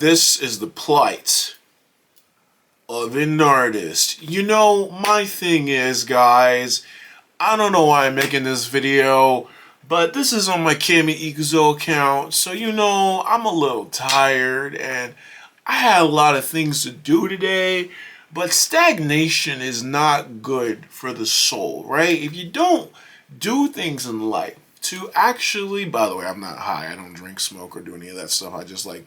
This is the plight of an artist. You know, my thing is, guys, I don't know why I'm making this video, but this is on my KamyIkuzo account, so you know, I'm a little tired, and I had a lot of things to do today, but stagnation is not good for the soul, right? If you don't do things in life to actually, by the way, I'm not high, I don't drink, smoke, or do any of that stuff, I just like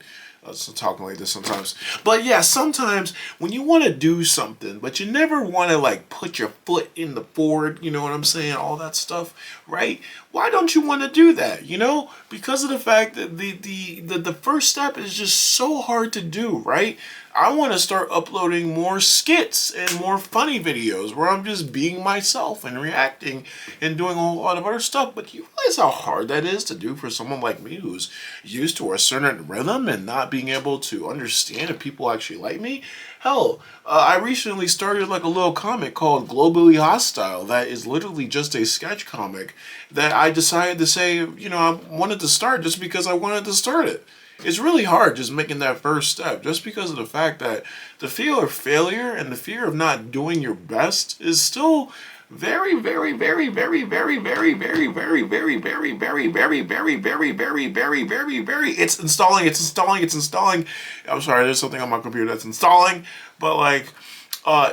talking like this sometimes. But yeah, sometimes when you want to do something, but you never want to like put your foot in the forward, you know what I'm saying, all that stuff, right? Why don't you want to do that? You know, because of the fact that the first step is just so hard to do, right? I want to start uploading more skits and more funny videos where I'm just being myself and reacting and doing a whole lot of other stuff. But you realize how hard that is to do for someone like me who's used to a certain rhythm and not being able to understand if people actually like me? Hell, I recently started like a little comic called Globally Hostile that is literally just a sketch comic that I decided to say, you know, I wanted to start just because I wanted to start it. It's really hard just making that first step, just because of the fact that the fear of failure and the fear of not doing your best is still very, very, very, very, very, very, very, very, very, very, very, very, very, very, very, very, very, very. It's installing. It's installing. It's installing. I'm sorry, there's something on my computer that's installing, but like,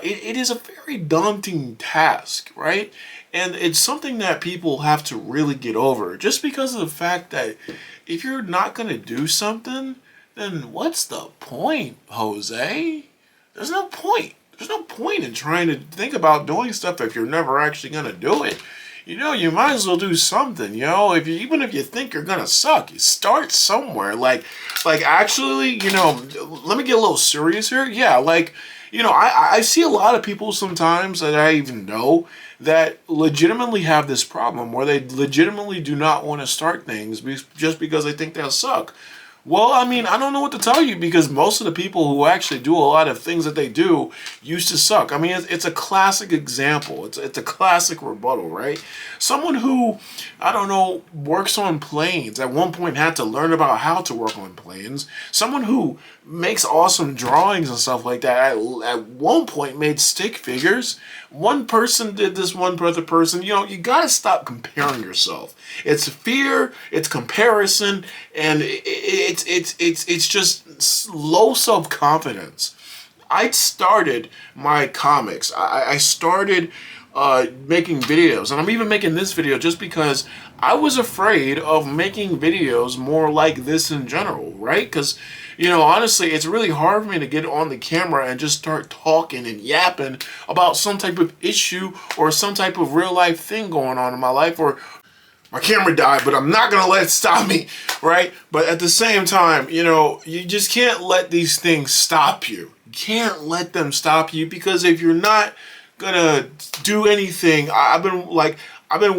it is a very daunting task, right? And it's something that people have to really get over, just because of the fact that if you're not going to do something, then what's the point, Jose? There's no point. There's no point in trying to think about doing stuff if you're never actually going to do it. You know, you might as well do something, you know, even if you think you're going to suck, you start somewhere. Like actually, you know, let me get a little serious here. Yeah, like, you know, I see a lot of people sometimes that I even know that legitimately have this problem where they legitimately do not want to start things just because they think they'll suck. Well, I mean, I don't know what to tell you, because most of the people who actually do a lot of things that they do used to suck. I mean, it's a classic example. It's a classic rebuttal, right? Someone who, I don't know, works on planes at one point had to learn about how to work on planes. Someone who makes awesome drawings and stuff like that at one point made stick figures. One person did this, one other person. You know, you gotta stop comparing yourself. It's fear, it's comparison, and it's just low self-confidence. I started my comics. I started making videos, and I'm even making this video just because I was afraid of making videos more like this in general, right? Because, you know, honestly, it's really hard for me to get on the camera and just start talking and yapping about some type of issue or some type of real life thing going on in my life, or my camera died, but I'm not going to let it stop me, right? But at the same time, you know, you just can't let these things stop you. You can't let them stop you, because if you're not going to do anything, I've been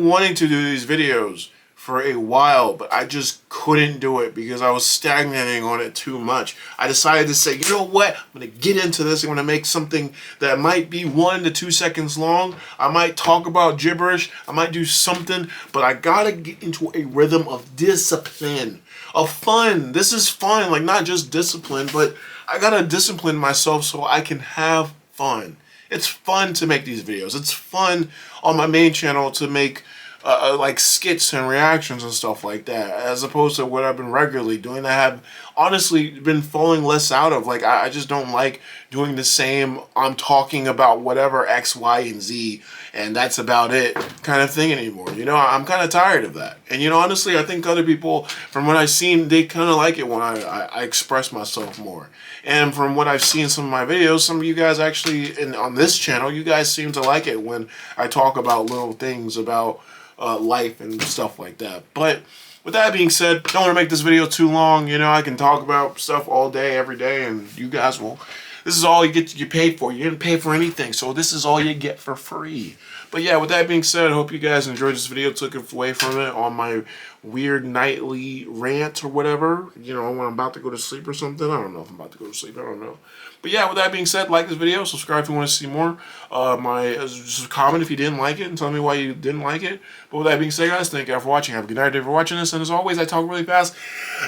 wanting to do these videos for a while, but I just couldn't do it because I was stagnating on it too much. I decided to say, you know what? I'm going to get into this. I'm going to make something that might be 1 to 2 seconds long. I might talk about gibberish. I might do something, but I got to get into a rhythm of discipline, of fun. This is fun, like not just discipline, but I got to discipline myself so I can have fun. It's fun to make these videos. It's fun on my main channel to make like skits and reactions and stuff like that, as opposed to what I've been regularly doing. I have honestly been falling less out of. Like, I just don't like doing the same, I'm talking about whatever X, Y, and Z, and that's about it kind of thing anymore. You know, I'm kind of tired of that. And, you know, honestly, I think other people, from what I've seen, they kind of like it when I express myself more. And from what I've seen in some of my videos, some of you guys actually, on this channel, you guys seem to like it when I talk about little things about life and stuff like that. But with that being said, don't want to make this video too long. You know, I can talk about stuff all day, every day, and you guys will. This is all you get. You pay for. You didn't pay for anything, so this is all you get for free. But yeah, with that being said, I hope you guys enjoyed this video, took away from it on my weird nightly rant or whatever. You know, when I'm about to go to sleep or something. I don't know if I'm about to go to sleep. I don't know. But yeah, with that being said, like this video, subscribe if you want to see more. Just comment if you didn't like it and tell me why you didn't like it. But with that being said, guys, thank you for watching. Have a good night if you're watching this. And as always, I talk really fast.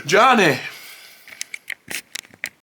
Johnny.